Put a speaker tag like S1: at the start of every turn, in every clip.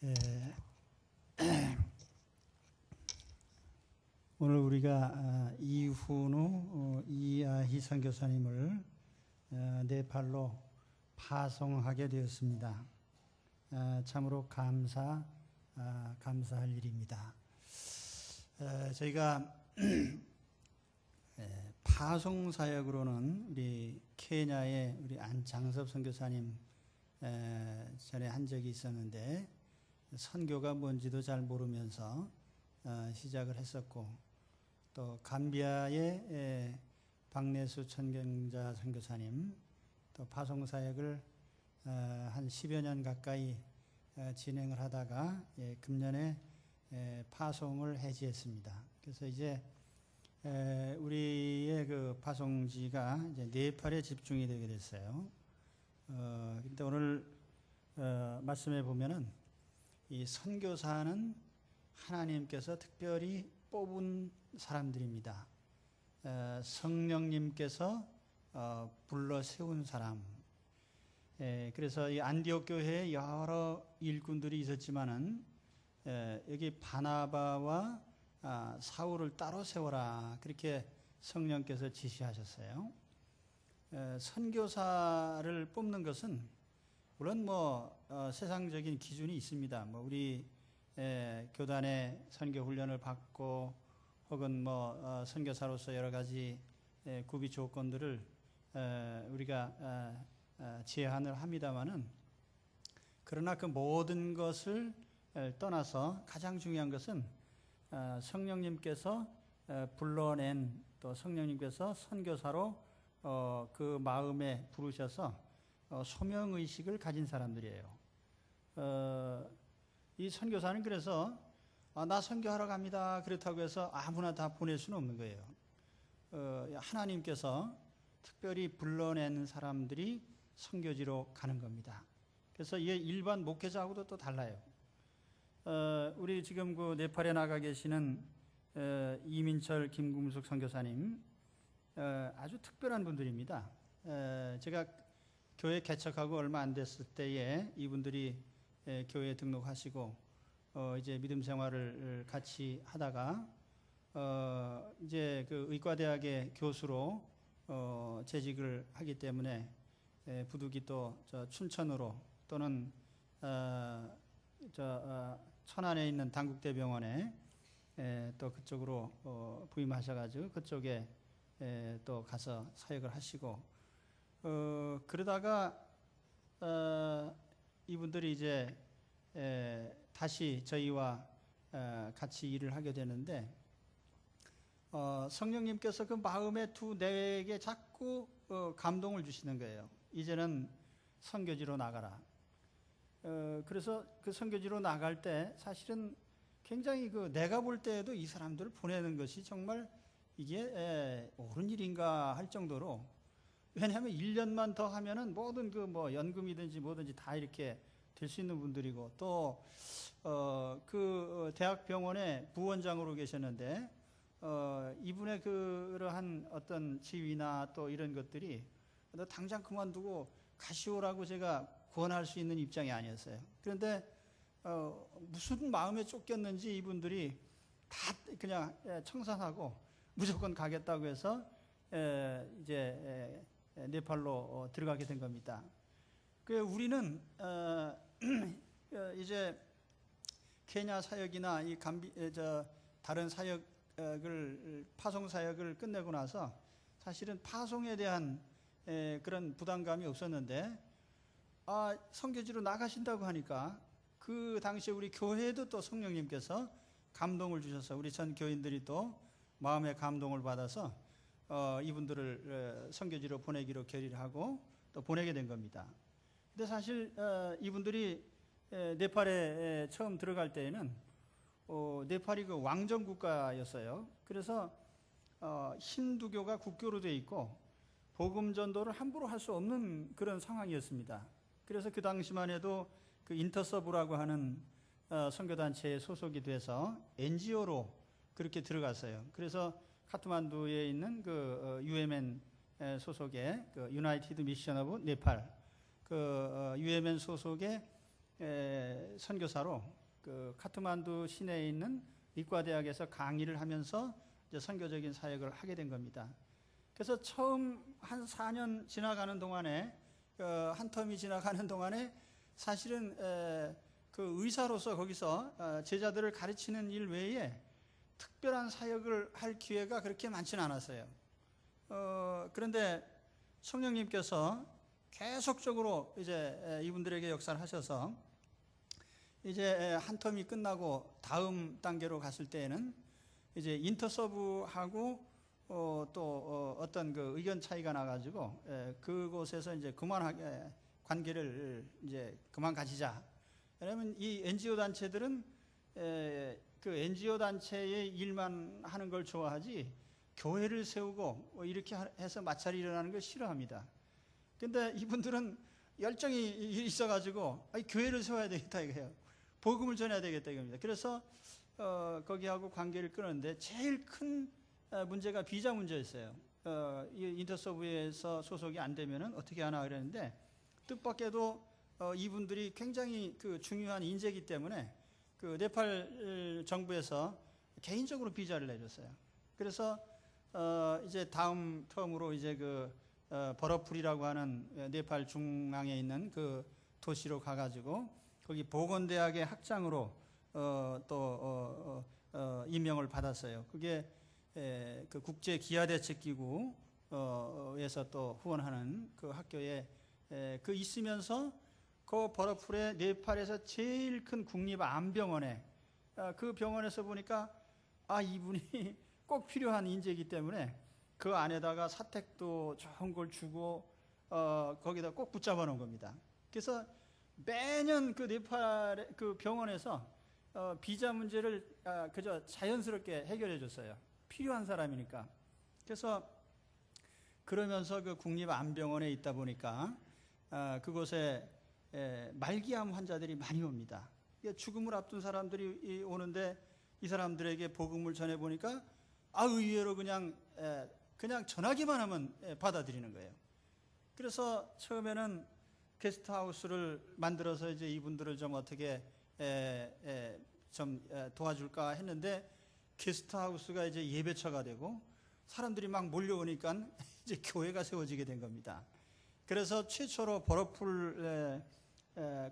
S1: 에, 오늘 우리가 이훈우 이아희 선교사님을 네팔로 파송하게 되었습니다. 참으로 감사할 일입니다. 저희가 파송 사역으로는 우리 케냐의 우리 안창섭 선교사님 전에 한 적이 있었는데 선교가 뭔지도 잘 모르면서 시작을 했었고, 또 감비아의 박내수 천경자 선교사님 또 파송 사역을 한 10여 년 가까이 진행을 하다가 금년에 파송을 해지했습니다. 그래서 이제 우리의 그 파송지가 이제 네팔에 집중이 되게 됐어요. 근데 오늘 말씀해 보면은 이 선교사는 하나님께서 특별히 뽑은 사람들입니다. 성령님께서 불러 세운 사람. 그래서 이 안디옥 교회에 여러 일꾼들이 있었지만은 여기 바나바와 사울을 따로 세워라, 그렇게 성령께서 지시하셨어요. 선교사를 뽑는 것은 물론 세상적인 기준이 있습니다. 우리 교단의 선교 훈련을 받고 혹은 선교사로서 여러 가지 구비 조건들을 우리가 제한을 합니다만은, 그러나 그 모든 것을 떠나서 가장 중요한 것은 성령님께서 불러낸, 또 성령님께서 선교사로 그 마음에 부르셔서 소명의식을 가진 사람들이에요. 이 선교사는 그래서 나 선교하러 갑니다, 그렇다고 해서 아무나 다 보낼 수는 없는 거예요. 하나님께서 특별히 불러낸 사람들이 선교지로 가는 겁니다. 그래서 이게 일반 목회자하고도 또 달라요. 우리 지금 그 네팔에 나가 계시는 이민철 김금숙 선교사님, 아주 특별한 분들입니다. 제가 교회 개척하고 얼마 안 됐을 때에 이분들이 교회에 등록하시고 이제 믿음 생활을 같이 하다가 이제 그 의과대학의 교수로 재직을 하기 때문에 부득이 또 춘천으로 또는 천안에 있는 단국대병원에 또 그쪽으로 부임하셔가지고 그쪽에 또 가서 사역을 하시고, 그러다가 이분들이 이제 다시 저희와 같이 일을 하게 되는데, 성령님께서 그 마음에 내게 자꾸 감동을 주시는 거예요. 이제는 선교지로 나가라. 그래서 그 선교지로 나갈 때 사실은 굉장히 내가 볼 때에도 이 사람들을 보내는 것이 정말 이게 옳은 일인가 할 정도로, 왜냐하면 1년만 더 하면은 모든 연금이든지 뭐든지 다 이렇게 될 수 있는 분들이고, 또 그 대학병원의 부원장으로 계셨는데 이분의 그러한 어떤 지위나 또 이런 것들이 너 당장 그만두고 가시오라고 제가 권할 수 있는 입장이 아니었어요. 그런데 무슨 마음에 쫓겼는지 이분들이 다 그냥 청산하고 무조건 가겠다고 해서 이제 네팔로 들어가게 된 겁니다. 우리는 이제 케냐 사역이나 이 다른 사역을, 파송 사역을 끝내고 나서 사실은 파송에 대한 그런 부담감이 없었는데, 선교지로 나가신다고 하니까 그 당시에 우리 교회에도 또 성령님께서 감동을 주셔서 우리 전 교인들이 또 마음의 감동을 받아서 이분들을 선교지로 보내기로 결의를 하고 또 보내게 된 겁니다. 근데 사실 이분들이 네팔에 처음 들어갈 때에는 네팔이 그 왕정 국가였어요. 그래서 힌두교가 국교로 되어 있고 복음 전도를 함부로 할 수 없는 그런 상황이었습니다. 그래서 그 당시만 해도 그 인터서브라고 하는 선교단체에 소속이 돼서 NGO로 그렇게 들어갔어요. 그래서 카트만두에 있는 그 UMN 소속의 그 유나이티드 미션 오브 네팔, 그 UMN 소속의 선교사로 그 카트만두 시내에 있는 의과대학에서 강의를 하면서 이제 선교적인 사역을 하게 된 겁니다. 그래서 처음 한 4년 지나가는 동안에 한 텀이 지나가는 동안에 사실은 그 의사로서 거기서 제자들을 가르치는 일 외에 특별한 사역을 할 기회가 그렇게 많지는 않았어요. 그런데 성령님께서 계속적으로 이제 이분들에게 역사를 하셔서 이제 한 텀이 끝나고 다음 단계로 갔을 때에는 이제 인터서브하고 또 어떤 그 의견 차이가 나가지고 그곳에서 이제 그만하게 관계를 이제 그만 가지자. 왜냐하면 이 NGO 단체들은 그 NGO 단체의 일만 하는 걸 좋아하지 교회를 세우고 이렇게 해서 마찰이 일어나는 걸 싫어합니다. 근데 이분들은 열정이 있어가지고 교회를 세워야 되겠다 이거예요. 복음을 전해야 되겠다 이겁니다. 그래서 거기하고 관계를 끊었는데 제일 큰 문제가 비자 문제였어요. 이 인터서브에서 소속이 안 되면은 어떻게 하나 그랬는데 뜻밖에도 이분들이 굉장히 그 중요한 인재이기 때문에 그 네팔 정부에서 개인적으로 비자를 내줬어요. 그래서 이제 다음 텀으로 이제 그 버러풀이라고 하는 네팔 중앙에 있는 그 도시로 가가지고 거기 보건대학의 학장으로 또 임명을 받았어요. 그게 그 국제 기아대책기구에서 또 후원하는 그 학교에 그 있으면서 그 버러풀의 네팔에서 제일 큰 국립암병원에 그 병원에서 보니까 이분이 꼭 필요한 인재이기 때문에 그 안에다가 사택도 좋은 걸 주고 거기다 꼭 붙잡아 놓은 겁니다. 그래서 매년 그 네팔 그 병원에서 비자 문제를 그저 자연스럽게 해결해 줬어요. 필요한 사람이니까. 그래서 그러면서 그 국립암병원에 있다 보니까 그곳에 말기암 환자들이 많이 옵니다. 죽음을 앞둔 사람들이 오는데 이 사람들에게 복음을 전해 보니까 의외로 그냥 전하기만 하면 받아들이는 거예요. 그래서 처음에는 게스트하우스를 만들어서 이제 이분들을 좀 어떻게 좀 도와줄까 했는데 게스트하우스가 이제 예배처가 되고 사람들이 막 몰려오니까 이제 교회가 세워지게 된 겁니다. 그래서 최초로 버러풀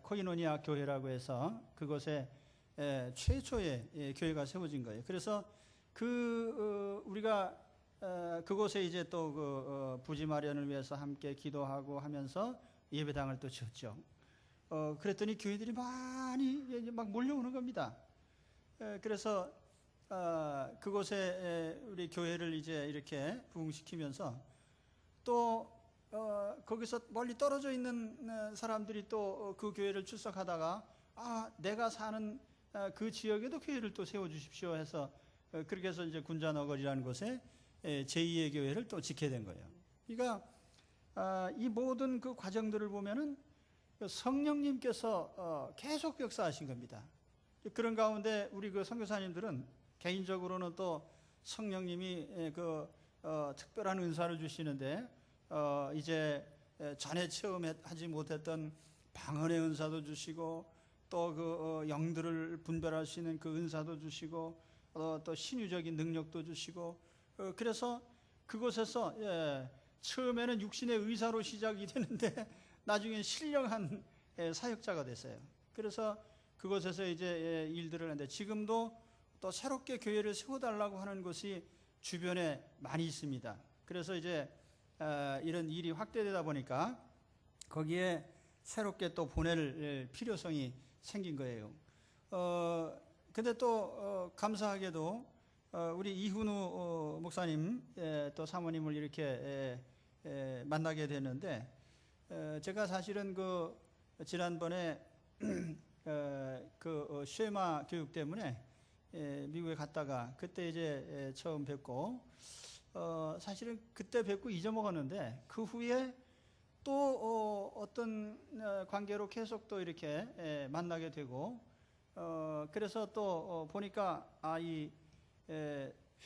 S1: 코이노니아 교회라고 해서 그곳에 최초의 교회가 세워진 거예요. 그래서 우리가 그곳에 이제 또 그 부지 마련을 위해서 함께 기도하고 하면서 예배당을 또 지었죠. 그랬더니 교회들이 많이 막 몰려오는 겁니다. 그래서 그곳에 우리 교회를 이제 이렇게 부흥시키면서 또 거기서 멀리 떨어져 있는 사람들이 또 그 교회를 출석하다가 내가 사는 그 지역에도 교회를 또 세워주십시오 해서 그렇게 해서 이제 군자너거리라는 곳에 제2의 교회를 또 짓게 된 거예요. 그러니까 이 모든 그 과정들을 보면은 성령님께서 계속 역사하신 겁니다. 그런 가운데 우리 그 선교사님들은 개인적으로는 또 성령님이 그 특별한 은사를 주시는데 이제 전에 체험하지 못했던 방언의 은사도 주시고 또 그 영들을 분별할 수 있는 그 은사도 주시고 또 신유적인 능력도 주시고 그래서 그곳에서 처음에는 육신의 의사로 시작이 되는데 나중에 신령한 사역자가 됐어요. 그래서 그곳에서 이제 일들을 하는데 지금도 또 새롭게 교회를 세워달라고 하는 곳이 주변에 많이 있습니다. 그래서 이제 이런 일이 확대되다 보니까 거기에 새롭게 또 보낼 필요성이 생긴 거예요. 근데 또 감사하게도 우리 이훈우 목사님 또 사모님을 이렇게 만나게 됐는데 제가 사실은 그 지난번에 그 쉐마 교육 때문에 미국에 갔다가 그때 이제 처음 뵙고 사실은 그때 뵙고 잊어먹었는데 그 후에 또 어떤 관계로 계속 또 이렇게 만나게 되고 그래서 또 보니까 이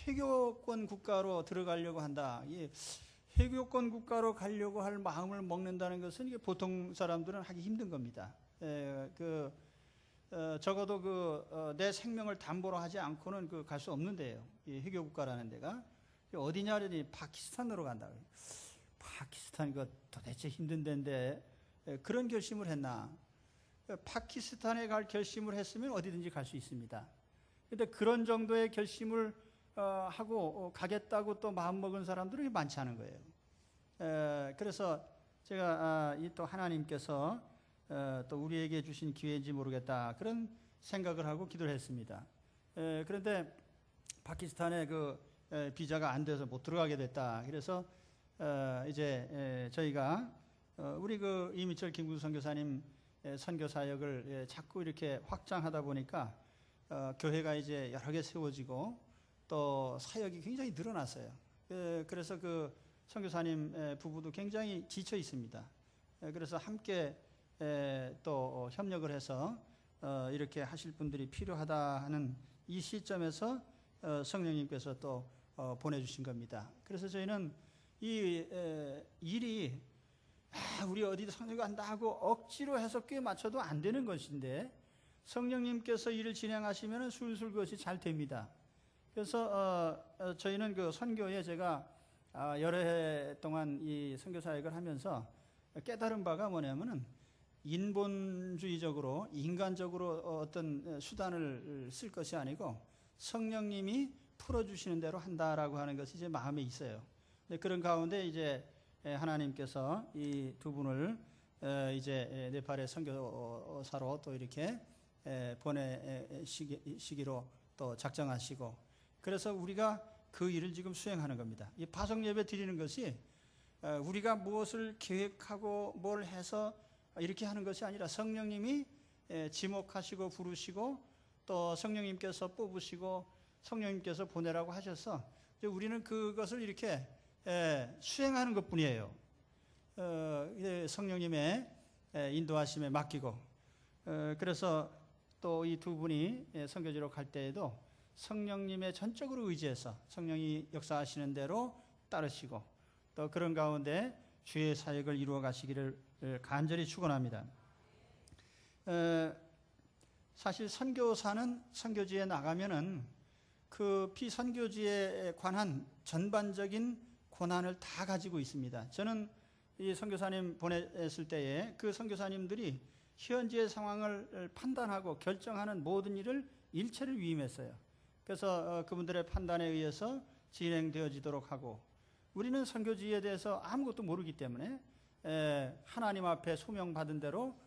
S1: 회교권 국가로 들어가려고 한다. 이 회교권 국가로 가려고 할 마음을 먹는다는 것은 이게 보통 사람들은 하기 힘든 겁니다. 적어도 내 생명을 담보로 하지 않고는 갈 수 없는 데예요. 이 해교 국가라는 데가 어디냐더니 파키스탄으로 간다. 파키스탄 이거 도대체 힘든 데인데 그런 결심을 했나? 파키스탄에 갈 결심을 했으면 어디든지 갈 수 있습니다. 근데 그런 정도의 결심을 하고 가겠다고 또 마음먹은 사람들이 많지 않은 거예요. 그래서 제가 이 또 하나님께서 또 우리에게 주신 기회인지 모르겠다 그런 생각을 하고 기도를 했습니다. 그런데 파키스탄에 비자가 안 돼서 못 들어가게 됐다. 그래서 이제 저희가 우리 이민철 김구수 선교사님 선교 사역을 자꾸 이렇게 확장하다 보니까 교회가 이제 여러 개 세워지고 또 사역이 굉장히 늘어났어요. 그래서 선교사님 부부도 굉장히 지쳐 있습니다. 그래서 함께 또 협력을 해서 이렇게 하실 분들이 필요하다 하는 이 시점에서 성령님께서 또 보내주신 겁니다. 그래서 저희는 이 일이 우리 어디 선교 간다 하고 억지로 해서 꽤 맞춰도 안 되는 것인데 성령님께서 일을 진행하시면 술술 그것이 잘 됩니다. 그래서 저희는 선교에 제가 여러 해 동안 이 선교 사역을 하면서 깨달은 바가 뭐냐면은 인본주의적으로 인간적으로 어떤 수단을 쓸 것이 아니고 성령님이 풀어주시는 대로 한다라고 하는 것이 이제 마음에 있어요. 그런 가운데 이제 하나님께서 이 두 분을 이제 네팔의 선교사로 또 이렇게 보내시기로 또 작정하시고 그래서 우리가 그 일을 지금 수행하는 겁니다. 이 파송 예배 드리는 것이 우리가 무엇을 계획하고 뭘 해서 이렇게 하는 것이 아니라 성령님이 지목하시고 부르시고 또 성령님께서 뽑으시고 성령님께서 보내라고 하셔서 우리는 그것을 이렇게 수행하는 것뿐이에요. 성령님의 인도하심에 맡기고 그래서 또 이 두 분이 선교지로 갈 때에도 성령님의 전적으로 의지해서 성령이 역사하시는 대로 따르시고 또 그런 가운데 주의 사역을 이루어 가시기를 간절히 축원합니다. 사실 선교사는 선교지에 나가면은 그 비선교지에 관한 전반적인 고난을 다 가지고 있습니다. 저는 이 선교사님 보냈을 때에 그 선교사님들이 현지의 상황을 판단하고 결정하는 모든 일을 일체를 위임했어요. 그래서 그분들의 판단에 의해서 진행되어지도록 하고 우리는 선교지에 대해서 아무것도 모르기 때문에 하나님 앞에 소명받은 대로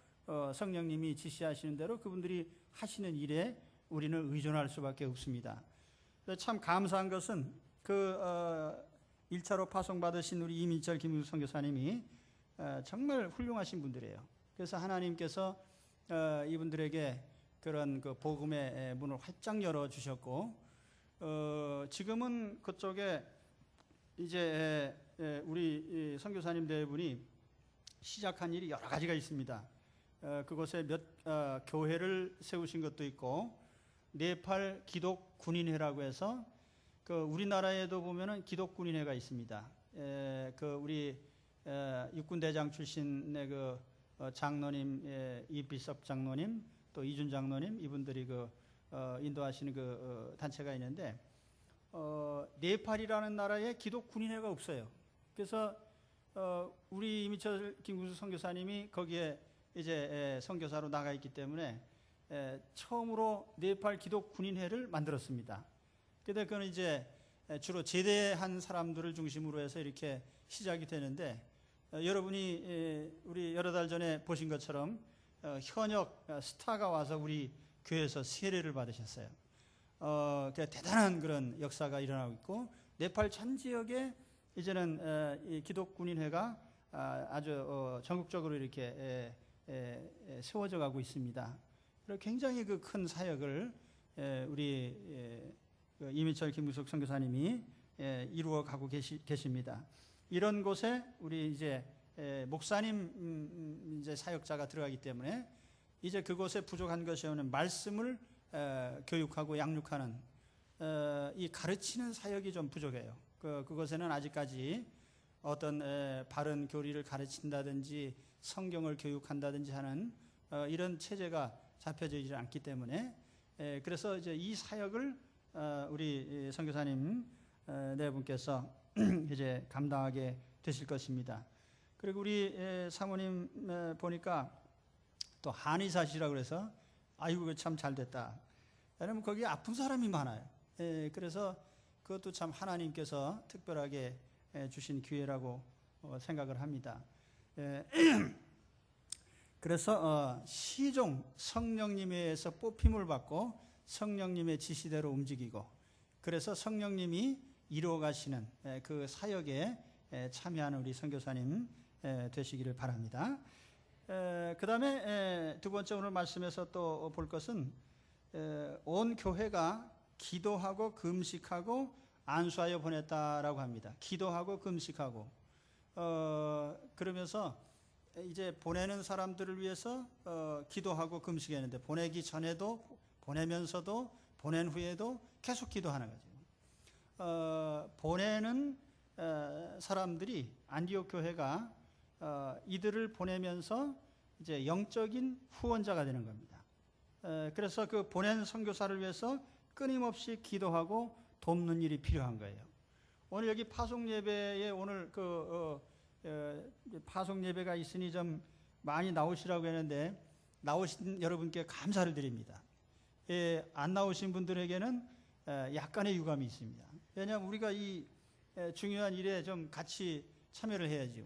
S1: 성령님이 지시하시는 대로 그분들이 하시는 일에 우리는 의존할 수밖에 없습니다. 참 감사한 것은 1차로 파송받으신 우리 이민철 김구수 선교사님이 정말 훌륭하신 분들이에요. 그래서 하나님께서 이분들에게 그런 복음의 문을 활짝 열어주셨고 지금은 그쪽에 이제 우리 선교사님 대분이 시작한 일이 여러 가지가 있습니다. 그곳에 교회를 세우신 것도 있고 네팔 기독군인회라고 해서 우리나라에도 보면은 기독군인회가 있습니다. 우리 육군대장 출신의 장로님, 이비섭 장로님, 또 이준 장로님 이분들이 인도하시는 단체가 있는데 네팔이라는 나라에 기독군인회가 없어요. 그래서 우리 이민철 김구수 선교사님이 거기에 이제 선교사로 나가 있기 때문에 처음으로 네팔 기독군인회를 만들었습니다. 근데 그건 이제 주로 제대한 사람들을 중심으로 해서 이렇게 시작이 되는데 여러분이 우리 여러 달 전에 보신 것처럼 현역 스타가 와서 우리 교회에서 세례를 받으셨어요. 대단한 그런 역사가 일어나고 있고 네팔 전 지역에 이제는 이 기독군인회가 아주 전국적으로 이렇게 세워져 가고 있습니다. 그리고 굉장히 큰 사역을 우리 이민철 김구숙 선교사님이 이루어 가고 계십니다. 이런 곳에 우리 이제 목사님 이제 사역자가 들어가기 때문에 이제 그곳에 부족한 것이 없는 말씀을 교육하고 양육하는 이 가르치는 사역이 좀 부족해요. 그곳에는 아직까지 어떤 바른 교리를 가르친다든지 성경을 교육한다든지 하는 이런 체제가 잡혀져 있지 않기 때문에 그래서 이제 이 사역을 우리 선교사님 네 분께서 이제 감당하게 되실 것입니다. 그리고 우리 사모님 보니까 또 한의사시라고 그래서 아이고 참 잘됐다. 왜냐면 거기 아픈 사람이 많아요. 그래서 그것도 참 하나님께서 특별하게 주신 기회라고 생각을 합니다. 그래서 시종 성령님에 의해서 뽑힘을 받고 성령님의 지시대로 움직이고 그래서 성령님이 이루어 가시는 그 사역에 참여하는 우리 선교사님 되시기를 바랍니다. 그 다음에 두 번째 오늘 말씀에서 또 볼 것은 온 교회가 기도하고 금식하고 안수하여 보냈다라고 합니다. 기도하고 금식하고 그러면서 이제 보내는 사람들을 위해서 기도하고 금식했는데 보내기 전에도 보내면서도 보낸 후에도 계속 기도하는 거죠. 보내는 사람들이 안디옥 교회가 이들을 보내면서 이제 영적인 후원자가 되는 겁니다. 그래서 그 보낸 선교사를 위해서 끊임없이 기도하고 돕는 일이 필요한 거예요. 오늘 여기 파송 예배에 오늘 파송 예배가 있으니 좀 많이 나오시라고 했는데 나오신 여러분께 감사를 드립니다. 안 나오신 분들에게는 약간의 유감이 있습니다. 왜냐하면 우리가 이 중요한 일에 좀 같이 참여를 해야죠.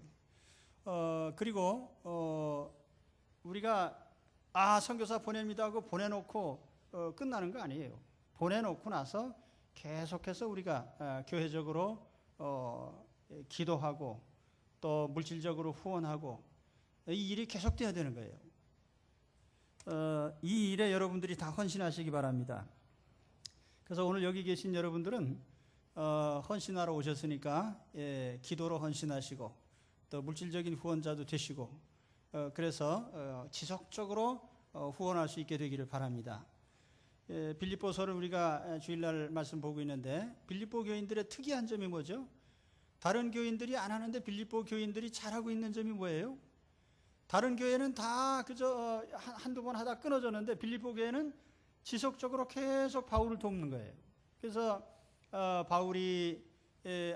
S1: 그리고 우리가 선교사 보냅니다 하고 보내놓고 끝나는 거 아니에요. 보내놓고 나서 계속해서 우리가 교회적으로 기도하고 또 물질적으로 후원하고 이 일이 계속돼야 되는 거예요. 이 일에 여러분들이 다 헌신하시기 바랍니다. 그래서 오늘 여기 계신 여러분들은 헌신하러 오셨으니까 기도로 헌신하시고 또 물질적인 후원자도 되시고 그래서 지속적으로 후원할 수 있게 되기를 바랍니다. 빌립보서를 우리가 주일날 말씀 보고 있는데 빌립보 교인들의 특이한 점이 뭐죠? 다른 교인들이 안 하는데 빌립보 교인들이 잘하고 있는 점이 뭐예요? 다른 교회는 다 그저 한두 번 하다 끊어졌는데 빌립보 교회는 지속적으로 계속 바울을 돕는 거예요. 그래서 바울이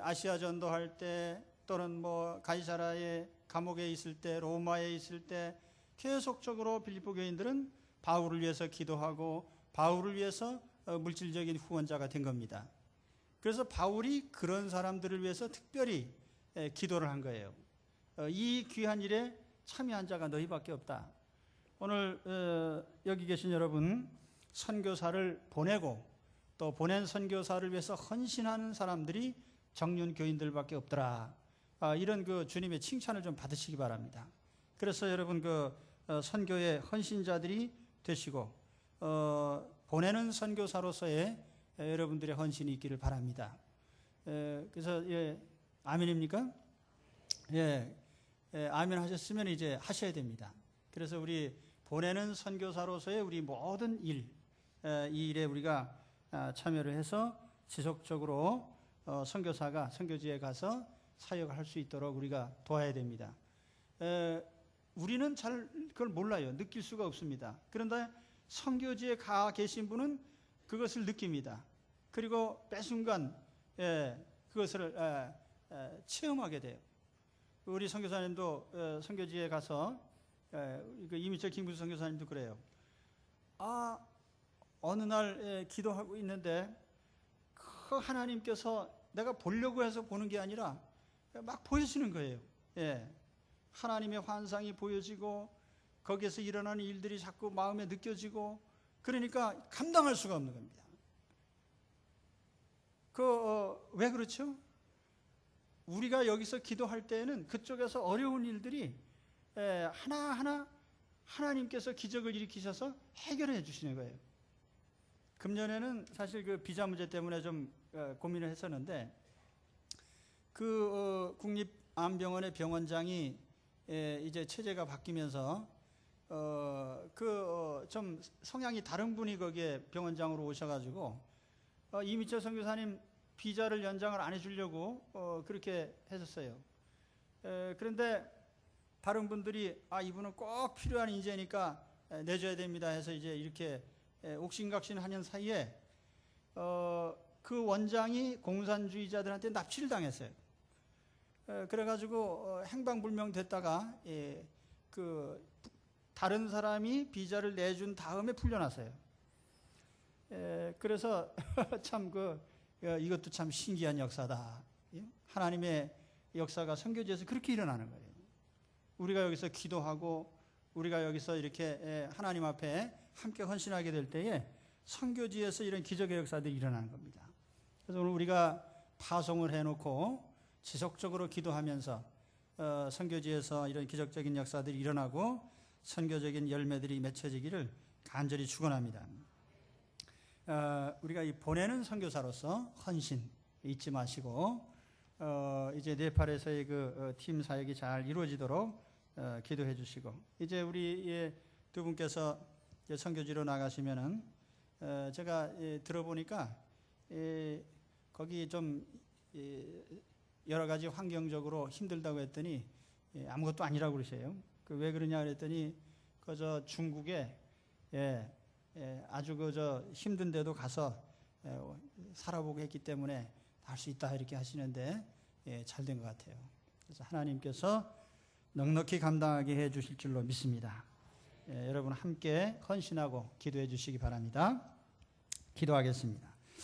S1: 아시아 전도할 때 또는 뭐 가이사라의 감옥에 있을 때 로마에 있을 때 계속적으로 빌립보 교인들은 바울을 위해서 기도하고 바울을 위해서 물질적인 후원자가 된 겁니다. 그래서 바울이 그런 사람들을 위해서 특별히 기도를 한 거예요. 이 귀한 일에 참여한 자가 너희밖에 없다. 오늘 여기 계신 여러분 선교사를 보내고 또 보낸 선교사를 위해서 헌신하는 사람들이 정륜 교인들밖에 없더라. 이런 그 주님의 칭찬을 좀 받으시기 바랍니다. 그래서 여러분 그 선교의 헌신자들이 되시고 보내는 선교사로서의 여러분들의 헌신이 있기를 바랍니다. 그래서 아멘입니까? 아멘 하셨으면 이제 하셔야 됩니다. 그래서 우리 보내는 선교사로서의 우리 모든 이 일에 우리가 참여를 해서 지속적으로 선교사가 선교지에 가서 사역을 할 수 있도록 우리가 도와야 됩니다. 우리는 잘 그걸 몰라요. 느낄 수가 없습니다. 그런데 선교지에 가 계신 분은 그것을 느낍니다. 그리고 매순간 그것을 체험하게 돼요. 우리 선교사님도 선교지에 가서 이미철 김구수 선교사님도 그래요. 어느 날 기도하고 있는데 그 하나님께서 내가 보려고 해서 보는 게 아니라 막 보여지는 거예요. 하나님의 환상이 보여지고 거기에서 일어나는 일들이 자꾸 마음에 느껴지고 그러니까 감당할 수가 없는 겁니다. 왜 그렇죠? 우리가 여기서 기도할 때에는 그쪽에서 어려운 일들이 하나하나 하나님께서 기적을 일으키셔서 해결해 주시는 거예요. 금년에는 사실 그 비자 문제 때문에 좀 고민을 했었는데 국립암병원의 병원장이 이제 체제가 바뀌면서 좀 성향이 다른 분이 거기에 병원장으로 오셔가지고 이미철 선교사님 비자를 연장을 안 해주려고 그렇게 했었어요. 그런데 다른 분들이 이분은 꼭 필요한 인재니까 내줘야 됩니다 해서 이제 이렇게 옥신각신하는 사이에 그 원장이 공산주의자들한테 납치를 당했어요. 그래가지고 행방불명됐다가 그 다른 사람이 비자를 내준 다음에 풀려났어요. 그래서 참 이것도 참 신기한 역사다. 하나님의 역사가 선교지에서 그렇게 일어나는 거예요. 우리가 여기서 기도하고 우리가 여기서 이렇게 하나님 앞에 함께 헌신하게 될 때에 선교지에서 이런 기적의 역사들이 일어나는 겁니다. 그래서 오늘 우리가 파송을 해놓고 지속적으로 기도하면서 선교지에서 이런 기적적인 역사들이 일어나고 선교적인 열매들이 맺혀지기를 간절히 축원합니다. 우리가 이 보내는 선교사로서 헌신 잊지 마시고 이제 네팔에서의 그 팀 사역이 잘 이루어지도록 기도해 주시고, 이제 우리 두 분께서 선교지로 나가시면은 제가 들어보니까 거기 좀 여러 가지 환경적으로 힘들다고 했더니 아무것도 아니라고 그러세요. 왜 그러냐 그랬더니 그저 중국에 아주 그저 힘든데도 가서 살아보고 했기 때문에 할 수 있다 이렇게 하시는데 잘 된 것 같아요. 그래서 하나님께서 넉넉히 감당하게 해 주실 줄로 믿습니다. 여러분 함께 헌신하고 기도해 주시기 바랍니다. 기도하겠습니다.